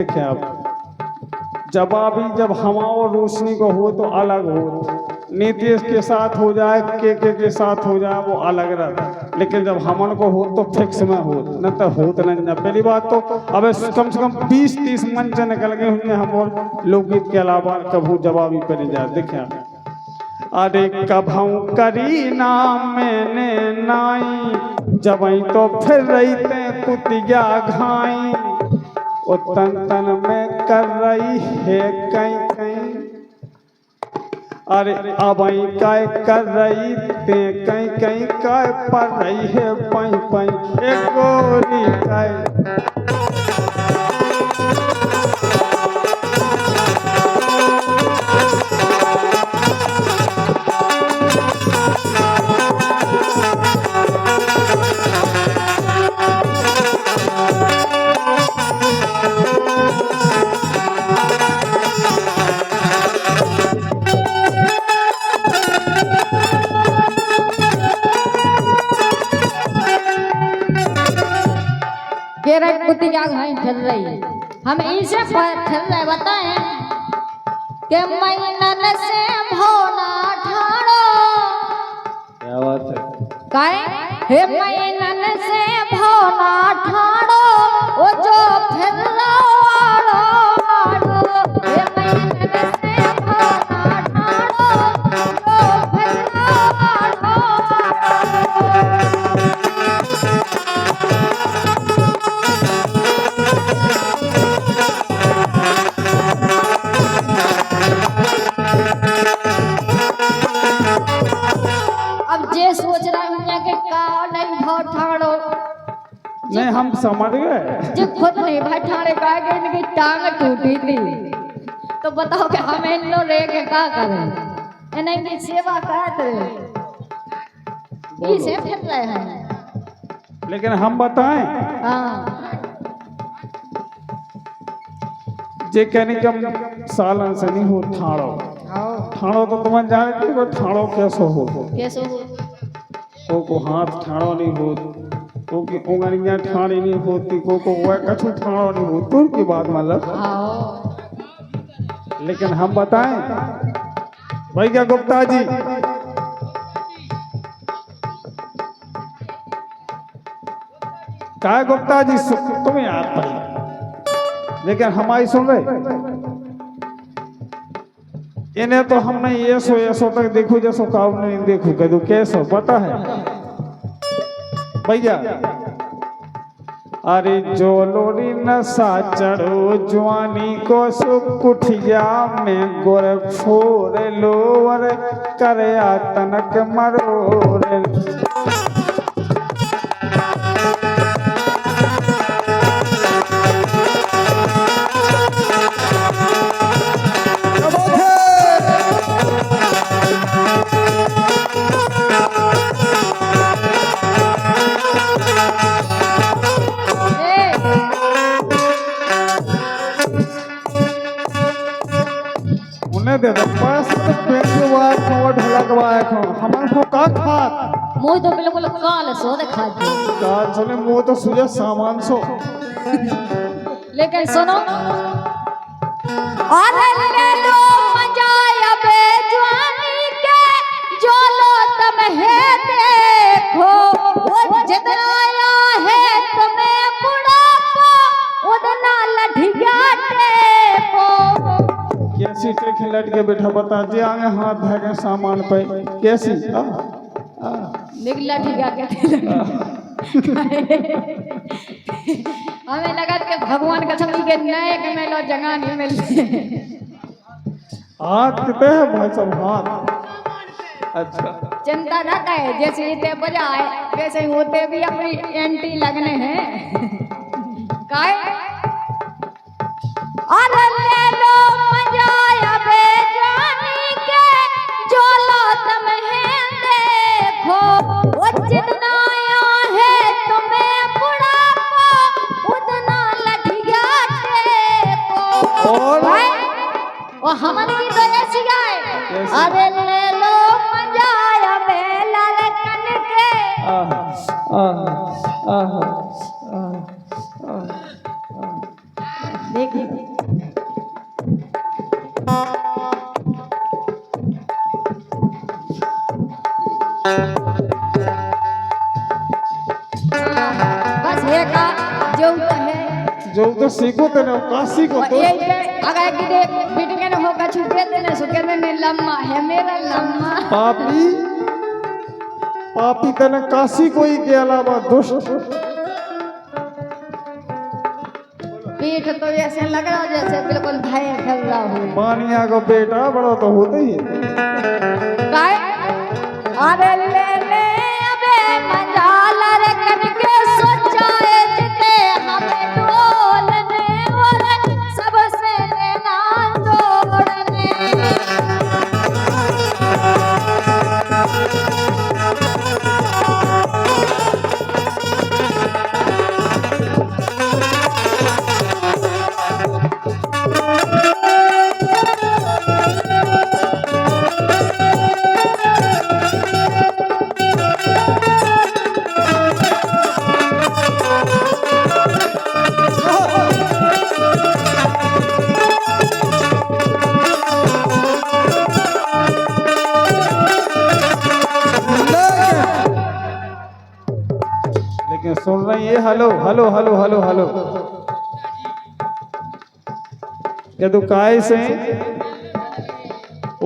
देखें आप, जब हवा और रोशनी को हो तो अलग हो, नीतीश के साथ हो जाए के साथ हो जाए वो अलग रहता, लेकिन जब हमन को हो तो फिक्स में हो, न तो होत नहीं ना। पहली बात तो अब कम से कम 20-30 मंच निकल गए हुए हम और लोकगीत के अलावा कभू जवाबी पे नहीं जाए। देखें अरे कभू करी ना मैंने नाई, जब तो फिर रहते कुतिया घाई, वो तन तन में कर रही है कहीं कहीं, अरे अब काय कर रही ते कहीं कहीं काय पर रही है पई पई एक गोरी काय। कुतिया घाई फिर रही, हम इसे फिर रहे बताएं कि मैनन से भोला ठाड़ो, क्या बात है, काहे हे मैनन से भोला ठाड़ो, वो जो फिर वालो हे मैनन से भोला ठाड़ो, जो फिर वालो। सोच रहे होंगे कि का नहीं भाव ठाड़ो, नहीं हम समझ गए, जो खुद नहीं भाई ठाड़े का के इनकी टांग टूटी थी, तो बताओ कि हम इन लोग रह के क्या करें, इनकी सेवा करते इसे फिर रहे हैं। लेकिन हम बताएं जे कहने कम सालन से नहीं हो ठाड़ो, ठाड़ो तो तुम्हें जानते हो ठाड़ो कैसो हो, कैसो हो को हाथ ठाड़ो नहीं हो, को की उंगलियां ठाड़ी नहीं होती, को वह कछु ठाड़ो नहीं हो, दूर की बात मतलब। लेकिन हम बताएं भैया गुप्ता जी, क्या गुप्ता जी तुम्हें याद पड़ी, लेकिन हमारी सुन रहे इन्हें तो हमने ऐसो तक देखो जैसो काम नहीं देखो कदू कैसो पता है भैया। अरे जो लोरी नशा चढ़ो जवानी को सुकुठिया में गोर फोर लोवर करे तनक मरोरे, दे दो पास तो पेट के बाद को ढलक वाए को हमन को का खात मुंह तो बिल्कुल काल सो दिखा दे, काल सुने मुंह तो सुजे सामान सो। लेकिन सुनो अरे ले लो मजा अबे जवानी के, जो लो तुम है देखो, वो जितना आया है तुम्हें बुढ़ापा उतना लठिया टेको। कैसी टेक लट के बैठा बता जे आगे हाथ धके सामान पे कैसी निकला ठिका के हमें लगा कि भगवान कसम के नए के में लो जगह नहीं मिलती हाथ कितने है भाई सब हाथ। अच्छा चिंता ना करे, जैसे इतने बजाए वैसे होते भी अपनी एंटी लगने हैं काय। अरे ले लो मजा अबे जानी के, जो लो तुम है देखो, वो जितना आया है तुम्हें बुढ़ापा उतना लठिया टेको। और हमारे की तो ऐसी गाय अरे ले लो मजा अबे लड़कन के। देख तेने काशी को तो ये अगर किते बिटिंग ने होगा छुपे देने सुके ने लम्मा है मेरा लम्मा पापी पापी तेने काशी को ही के अलावा दुष्ट पीठ तो ऐसे लग रहा जैसे बिल्कुल भय खेल रहा हो मानिया को बेटा बड़ा तो होता ही है। काय अरे ले ले अबे मंजाल रे कटके सोचाए जिते हमें डोलने और सबसे लेना तोड़ने लेकिन सुन रही है hello hello hello hello hello ये तो काय से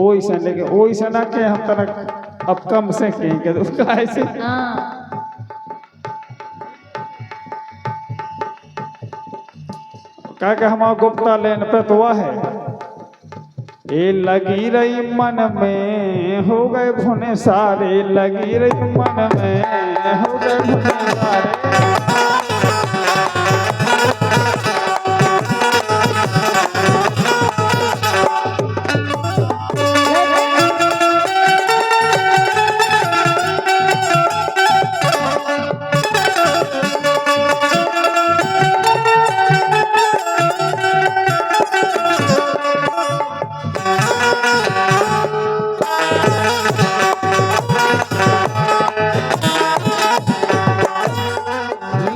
ओई से लेकिन ओई से ना के हम तक अब कम से के तो काय से हां का के हमारा गुप्ता लेन पे तो वह है ये लगी रही मन में हो गए भुने सारे लगी रही मन में हो गए भुने सारे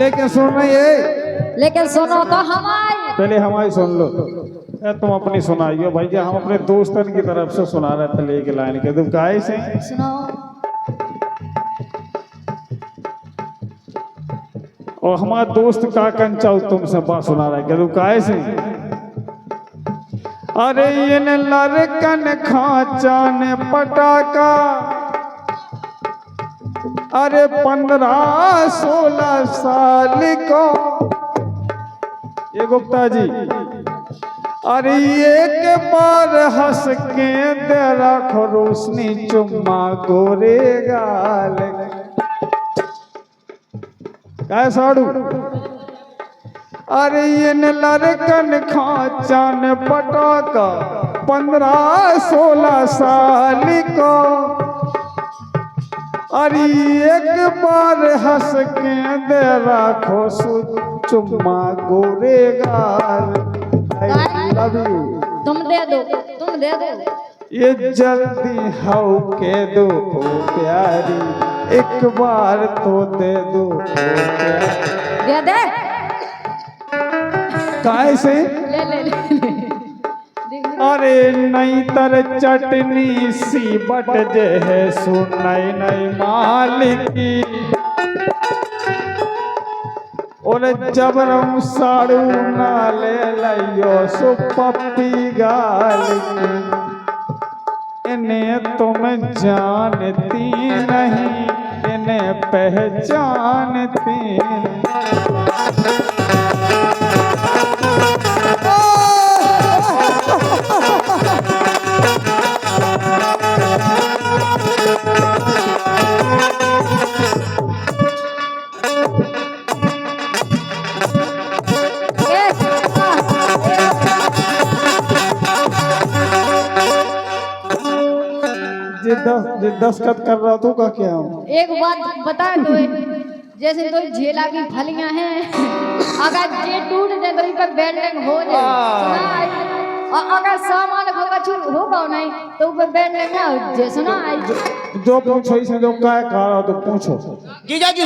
लेकिन सुन रही है लेकिन सुनो तो हमारी पहले हमारी सुन लो तुम अपनी सुनाइयो भैया हम अपने दोस्तन की तरफ से सुना रहे थे लेके लाइन के तुम काहे से सुनो और हमारा दोस्त का कंचाऊ तुमसे बात सुना रहा है तुम काहे से अरे ये न लड़कन खाचा ने पटाका अरे 15-16 साल को ये गुप्ता जी अरे एक बार हंस के दे रखो रोशनी चुम्मा गोरे गाल काय साड़ू अरे ये न लड़कन खाचान पटाका 15-16 साल को अरे एक बार हंस के दे रखो चुम्मा गोरे गाल आई लव यू तुम दे दो ये जल्दी हाउ के दो ओ प्यारी एक बार तो दे दो ओ प्यारी दे काय से ले ले ले अरे नई तर चटनी सी बट जे है सुनाई नई मालिकी और जबरम साड़ू ना ले लियो सो पप्पी गाल इन्हें तुम जानती नहीं इन्हें पहचानती दस्तखत कर रहा तू का क्या हूँ एक बात बता दो जैसे तो झेला की फलियां हैं अगर ये टूट जाए तो इस पर बेल्डिंग हो जाए सुना आई और अगर सामान होगा छूट होगा नहीं तो ऊपर बेल्डिंग ना हो जाए सुना आई जो पूछो इसे जो काय कह रहा तो पूछो जीजा जी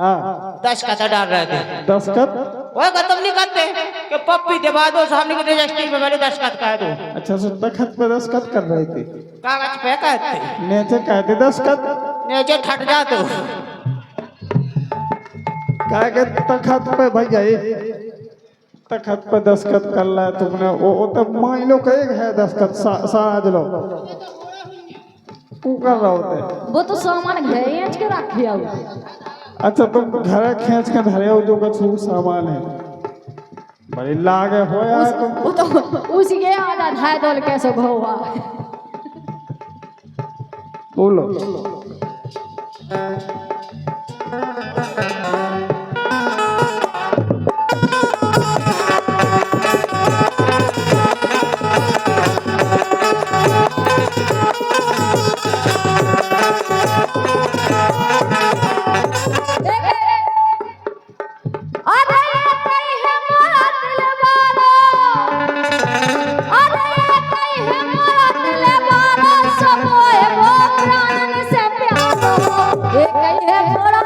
हाँ 10 का डाल रहे थे दस्तखत वो खत्म नहीं करते कि पप्पी दबा दो सामने के रजिस्ट्री पे मैंने 10 कह दो अच्छा सो दस्तखत पे दस्तखत कर रहे थे कागज पे कहते नीचे कहते दस्तखत नीचे ठट जा तो काय के दस्तखत पे भैया ये तखत पे दस्तखत कर ला है तुमने वो तो मान लो कहे है दस्तखत साज लो तू कर रहा होते वो तो सामान घेच के रखे हो। अच्छा तुम घर खींच के धरे हो जो कछु सामान है बड़ी लागे हो यार तुम वो तो उसी के आधा धाय दौल कैसे भोवा। बोलो एक है मोरा